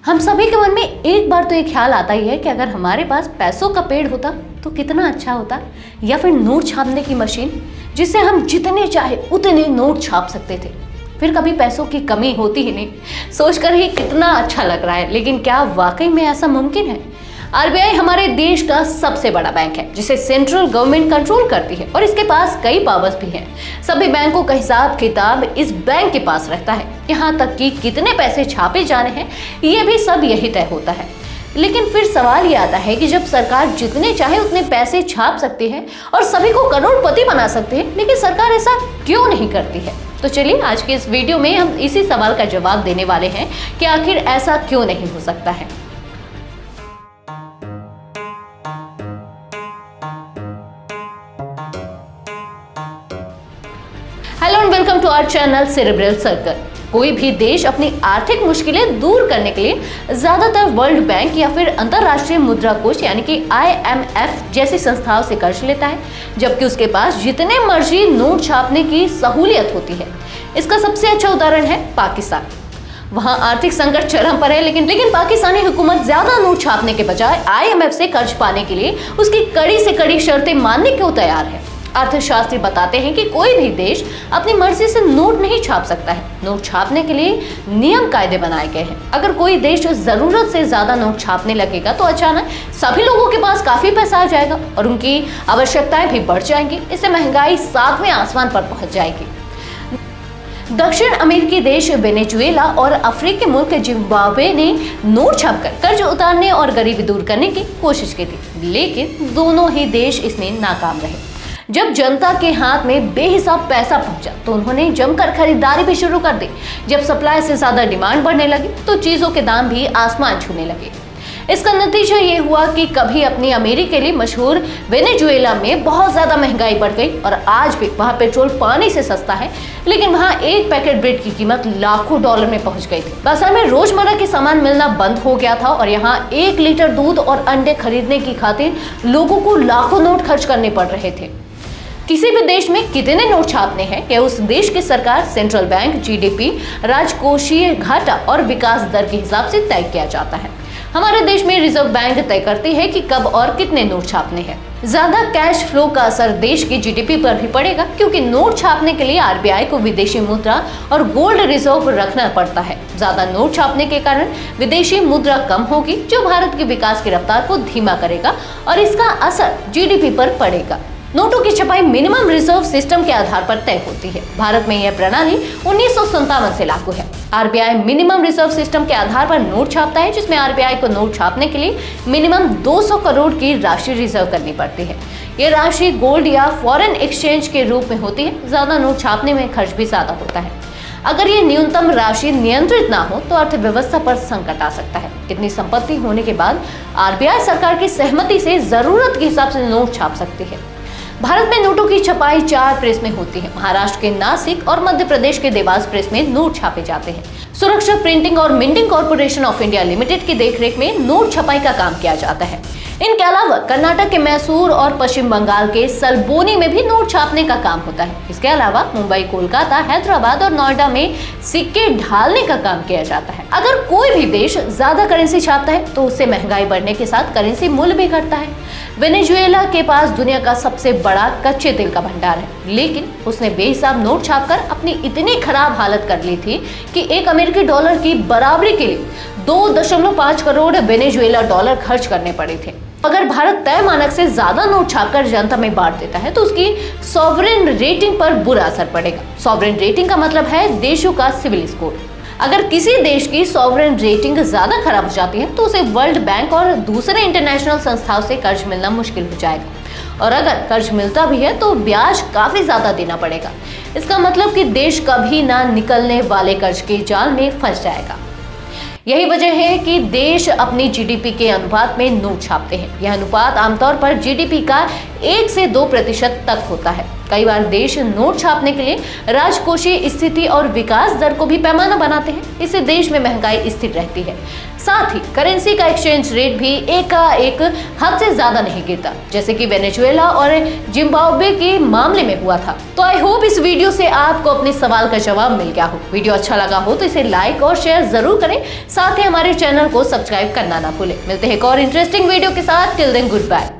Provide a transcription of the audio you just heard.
हम सभी के मन में एक बार तो ये ख्याल आता ही है कि अगर हमारे पास पैसों का पेड़ होता तो कितना अच्छा होता, या फिर नोट छापने की मशीन जिससे हम जितने चाहे उतने नोट छाप सकते थे, फिर कभी पैसों की कमी होती ही नहीं। सोचकर ही कितना अच्छा लग रहा है। लेकिन क्या वाकई में ऐसा मुमकिन है? आरबीआई हमारे देश का सबसे बड़ा बैंक है जिसे सेंट्रल गवर्नमेंट कंट्रोल करती है और इसके पास कई पावर्स भी हैं। सभी बैंकों का हिसाब किताब इस बैंक के पास रहता है। यहाँ तक कि कितने पैसे छापे जाने हैं ये भी सब यही तय होता है। लेकिन फिर सवाल ये आता है कि जब सरकार जितने चाहे उतने पैसे छाप सकती है और सभी को करोड़पति बना सकती है, लेकिन सरकार ऐसा क्यों नहीं करती है? तो चलिए आज के इस वीडियो में हम इसी सवाल का जवाब देने वाले हैं कि आखिर ऐसा क्यों नहीं हो सकता है। Hello and welcome to our channel Cerebral Circle. कोई भी देश अपनी आर्थिक मुश्किलें दूर करने के लिए ज्यादातर वर्ल्ड बैंक या फिर अंतरराष्ट्रीय मुद्रा कोष यानी कि IMF जैसी संस्थाओं से कर्ज लेता है, जबकि उसके पास जितने मर्जी नोट छापने की सहूलियत होती है। इसका सबसे अच्छा उदाहरण है पाकिस्तान। वहां आर्थिक संकट चरम पर है, लेकिन पाकिस्तानी हुकूमत ज्यादा नोट छापने के बजाय IMF से कर्ज पाने के लिए उसकी कड़ी से कड़ी शर्तें मानने को तैयार है। अर्थशास्त्री बताते हैं कि कोई भी देश अपनी मर्जी से नोट नहीं छाप सकता है। नोट छापने के लिए नियम कायदे बनाए गए हैं। अगर कोई देश जरूरत से ज्यादा नोट छापने लगेगा तो अचानक सभी लोगों के पास काफी पैसा आ जाएगा और उनकी आवश्यकताएं भी बढ़ जाएंगी। इससे महंगाई 7वें आसमान पर पहुंच जाएगी। दक्षिण अमेरिकी देश वेनेजुएला और अफ्रीकी मुल्क जिम्बाब्वे ने नोट छापकर कर्ज उतारने और गरीबी दूर करने की कोशिश की थी, लेकिन दोनों ही देश इसमें नाकाम रहे। जब जनता के हाथ में बेहिसाब पैसा पहुंचा तो उन्होंने जमकर खरीदारी भी शुरू कर दी। जब सप्लाई से ज्यादा डिमांड बढ़ने लगी तो चीजों के दाम भी आसमान छूने लगे। इसका नतीजा ये हुआ कि कभी अपनी अमीरी के लिए मशहूर वेनेजुएला में बहुत ज्यादा महंगाई बढ़ गई और आज भी वहां पेट्रोल पानी से सस्ता है, लेकिन वहां एक पैकेट ब्रेड की कीमत लाखों डॉलर में पहुंच गई थी। बाजार में रोजमर्रा के सामान मिलना बंद हो गया था और यहाँ 1 लीटर दूध और अंडे खरीदने की खातिर लोगों को लाखों नोट खर्च करने पड़ रहे थे। किसी भी देश में कितने नोट छापने हैं यह उस देश की सरकार, सेंट्रल बैंक, GDP, राजकोषीय घाटा और विकास दर के हिसाब से तय किया जाता है। हमारे देश में रिजर्व बैंक तय करती है कि कब और कितने नोट छापने हैं। ज्यादा कैश फ्लो का असर देश की GDP पर भी पड़ेगा, क्योंकि नोट छापने के लिए RBI को विदेशी मुद्रा और गोल्ड रिजर्व रखना पड़ता है। ज्यादा नोट छापने के कारण विदेशी मुद्रा कम होगी, जो भारत की विकास की रफ्तार को धीमा करेगा और इसका असर GDP पर पड़ेगा। नोटों की छपाई मिनिमम रिजर्व सिस्टम के आधार पर तय होती है। भारत में यह प्रणाली 1957 से लागू है। RBI मिनिमम रिजर्व सिस्टम के आधार पर नोट छापता है, जिसमें RBI को नोट छापने के लिए मिनिमम 200 करोड़ की राशि रिजर्व करनी पड़ती है। ये राशि गोल्ड या फॉरेन एक्सचेंज के रूप में होती है। ज्यादा नोट छापने में खर्च भी ज्यादा होता है। अगर ये न्यूनतम राशि नियंत्रित ना हो तो अर्थव्यवस्था पर संकट आ सकता है। इतनी संपत्ति होने के बाद RBI सरकार की सहमति से जरूरत के हिसाब से नोट छाप सकती है। भारत में नोटों की छपाई 4 प्रेस में होती है। महाराष्ट्र के नासिक और मध्य प्रदेश के देवास प्रेस में नोट छापे जाते हैं। सुरक्षा प्रिंटिंग और minting corporation of India limited की देखरेख में नोट छपाई का काम किया जाता है। इनके अलावा कर्नाटक के मैसूर और पश्चिम बंगाल के सलबोनी में भी नोट छापने का काम होता है। इसके अलावा मुंबई, कोलकाता, हैदराबाद और नोएडा में सिक्के ढालने का काम किया जाता है। अगर कोई भी देश ज्यादा करेंसी छापता है तो उससे महंगाई बढ़ने के साथ करेंसी मूल्य भी घटता है। वेनेजुएला के पास दुनिया का सबसे बड़ा कच्चे तेल का भंडार है, लेकिन उसने बेहिसाब नोट छापकर अपनी इतनी खराब हालत कर ली थी कि 1 अमेरिकी डॉलर की बराबरी के लिए 2.5 करोड़ वेनेजुएला डॉलर खर्च करने पड़े थे। अगर भारत तय मानक से ज्यादा नोट छापकर जनता में बांट देता है तो उसकी सॉवरेन रेटिंग पर बुरा असर पड़ेगा। सॉवरेन रेटिंग का मतलब है देशों का सिविल स्कोर। अगर किसी देश की सॉवरेन रेटिंग ज्यादा खराब हो जाती है तो उसे वर्ल्ड बैंक और दूसरे इंटरनेशनल संस्थाओं से कर्ज मिलना मुश्किल हो जाएगा, और अगर कर्ज मिलता भी है तो ब्याज काफी ज्यादा देना पड़ेगा। इसका मतलब कि देश कभी ना निकलने वाले कर्ज के जाल में फंस जाएगा। यही वजह है कि देश अपनी GDP के अनुपात में नोट छापते हैं। यह अनुपात आमतौर पर GDP का 1 से 2% तक होता है। कई बार देश नोट छापने के लिए राजकोषीय स्थिति और विकास दर को भी पैमाना बनाते हैं। इससे देश में महंगाई स्थिर रहती है। साथ ही करेंसी का एक्सचेंज रेट भी एकाएक हद से ज्यादा नहीं गिरता, जैसे कि वेनेजुएला और जिम्बाब्वे के मामले में हुआ था। तो आई होप इस वीडियो से आपको अपने सवाल का जवाब मिल गया हो। वीडियो अच्छा लगा हो तो इसे लाइक और शेयर जरूर करें। साथ ही हमारे चैनल को सब्सक्राइब करना ना भूलें। मिलते हैं एक और इंटरेस्टिंग वीडियो के साथ। Till then good bye.